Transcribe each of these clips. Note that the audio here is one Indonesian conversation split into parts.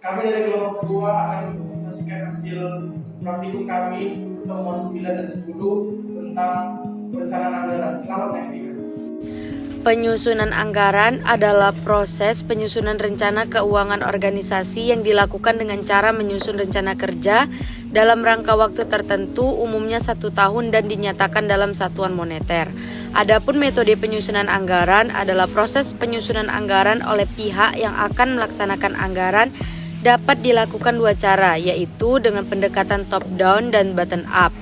Kami dari kelompok 2 akan mempresentasikan hasil praktikum kami pertemuan 9 dan 10 tentang perencanaan anggaran. Selamat menyaksikan. Penyusunan anggaran adalah proses penyusunan rencana keuangan organisasi yang dilakukan dengan cara menyusun rencana kerja dalam rangka waktu tertentu, umumnya 1 tahun dan dinyatakan dalam satuan moneter. Adapun metode penyusunan anggaran adalah proses penyusunan anggaran oleh pihak yang akan melaksanakan anggaran dapat dilakukan 2 cara, yaitu dengan pendekatan top down dan bottom up.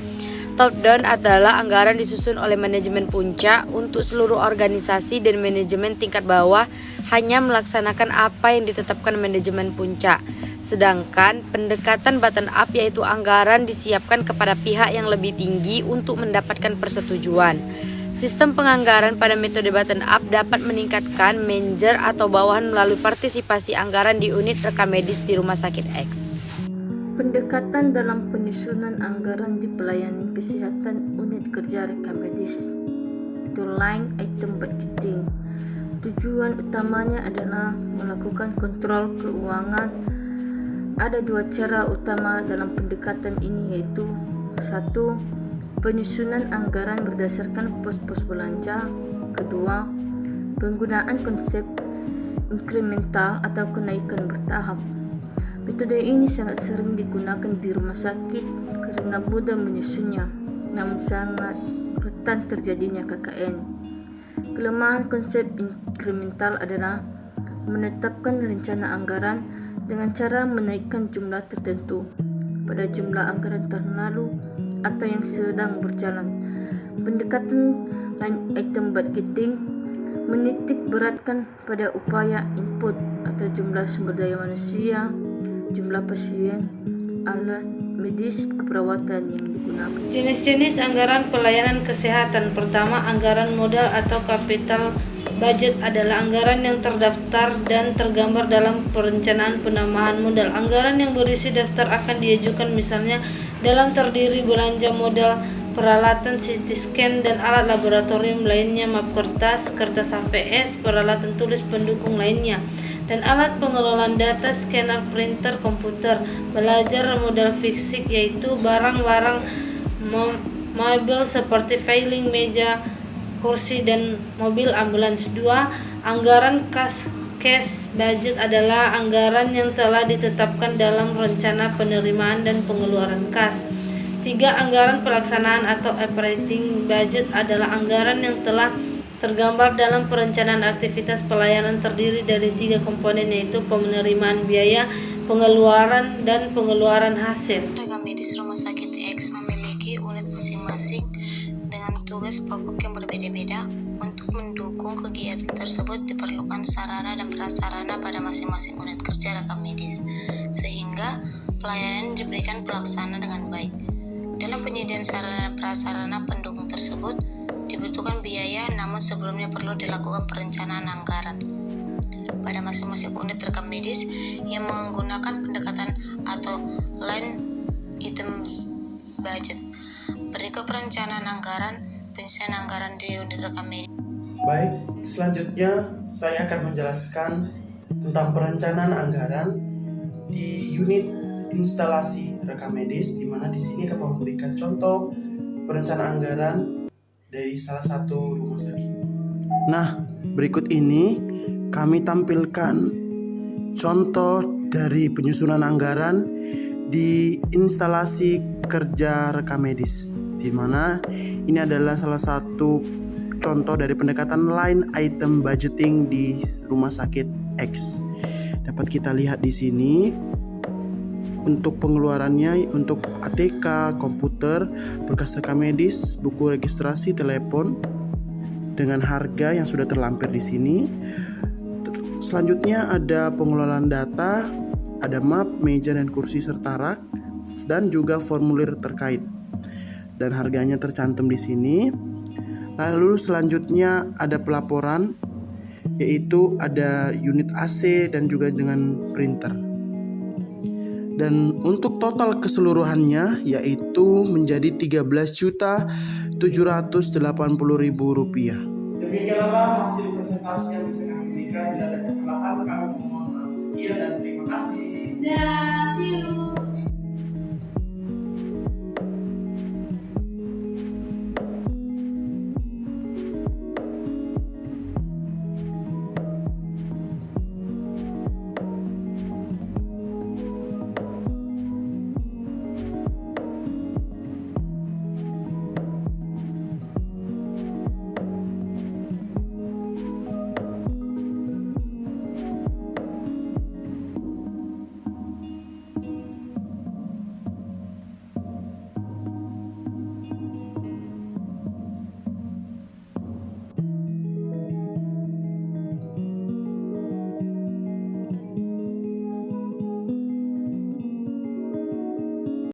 Top down adalah anggaran disusun oleh manajemen puncak untuk seluruh organisasi dan manajemen tingkat bawah hanya melaksanakan apa yang ditetapkan manajemen puncak. Sedangkan pendekatan bottom up yaitu anggaran disiapkan kepada pihak yang lebih tinggi untuk mendapatkan persetujuan. Sistem penganggaran pada metode bottom up dapat meningkatkan manajer atau bawahan melalui partisipasi anggaran di unit rekam medis di rumah sakit X. Pendekatan dalam penyusunan anggaran di pelayanan kesehatan unit kerja rekam medis itu line item budgeting. Tujuan utamanya adalah melakukan kontrol keuangan. Ada 2 cara utama dalam pendekatan ini, yaitu 1. Penyusunan anggaran berdasarkan pos-pos belanja. 2. Penggunaan konsep inkremental atau kenaikan bertahap. Metode ini sangat sering digunakan di rumah sakit karena mudah menyusunnya, namun sangat rentan terjadinya KKN. Kelemahan konsep inkremental adalah menetapkan rencana anggaran dengan cara menaikkan jumlah tertentu pada jumlah anggaran tahun lalu atau yang sedang berjalan. Pendekatan line item budgeting menitik beratkan pada upaya input atau jumlah sumber daya manusia, jumlah pasien, alat medis, keperawatan yang digunakan. Jenis-jenis anggaran pelayanan kesehatan. Pertama, anggaran modal atau capital budget adalah anggaran yang terdaftar dan tergambar dalam perencanaan penambahan modal. Anggaran yang berisi daftar akan diajukan misalnya dalam terdiri belanja modal, peralatan CT scan dan alat laboratorium lainnya, map kertas, kertas HVS, peralatan tulis pendukung lainnya, dan alat pengelolaan data, scanner, printer, komputer. Belajar modal fisik yaitu barang-barang mobil seperti filing, meja, kursi, dan mobil ambulans. 2. Anggaran cash budget adalah anggaran yang telah ditetapkan dalam rencana penerimaan dan pengeluaran kas. 3. Anggaran pelaksanaan atau operating budget adalah anggaran yang telah tergambar dalam perencanaan aktivitas pelayanan, terdiri dari 3 komponen, yaitu penerimaan biaya, pengeluaran, dan pengeluaran hasil. Rekam medis Rumah Sakit X memiliki unit masing-masing dengan tugas pokok yang berbeda-beda. Untuk mendukung kegiatan tersebut diperlukan sarana dan prasarana pada masing-masing unit kerja rekam medis, sehingga pelayanan diberikan pelaksana dengan baik. Dalam penyediaan sarana dan prasarana pendukung tersebut dibutuhkan biaya, namun sebelumnya perlu dilakukan perencanaan anggaran pada masing-masing unit rekam medis yang menggunakan pendekatan atau line item budget. Berikut perencanaan anggaran, penyusunan anggaran di unit rekam medis. Baik, selanjutnya saya akan menjelaskan tentang perencanaan anggaran di unit instalasi rekam medis, di mana di sini akan memberikan contoh perencanaan anggaran dari salah satu rumah sakit. Nah, berikut ini kami tampilkan contoh dari penyusunan anggaran di instalasi kerja rekam medis, di mana ini adalah salah satu contoh dari pendekatan line item budgeting di rumah sakit X. Dapat kita lihat di sini untuk pengeluarannya, untuk ATK, komputer, berkas rekam medis, buku registrasi, telepon, dengan harga yang sudah terlampir di sini. Selanjutnya ada pengelolaan data, ada map, meja dan kursi serta rak, dan juga formulir terkait. Dan harganya tercantum di sini. Lalu selanjutnya ada pelaporan, yaitu ada unit AC dan juga dengan printer. Dan untuk total keseluruhannya yaitu menjadi Rp13.780.000. Demikianlah hasil presentasi yang bisa kami berikan. Bila ada kesalahan, kami mohon maaf. Sekian dan terima kasih. Dan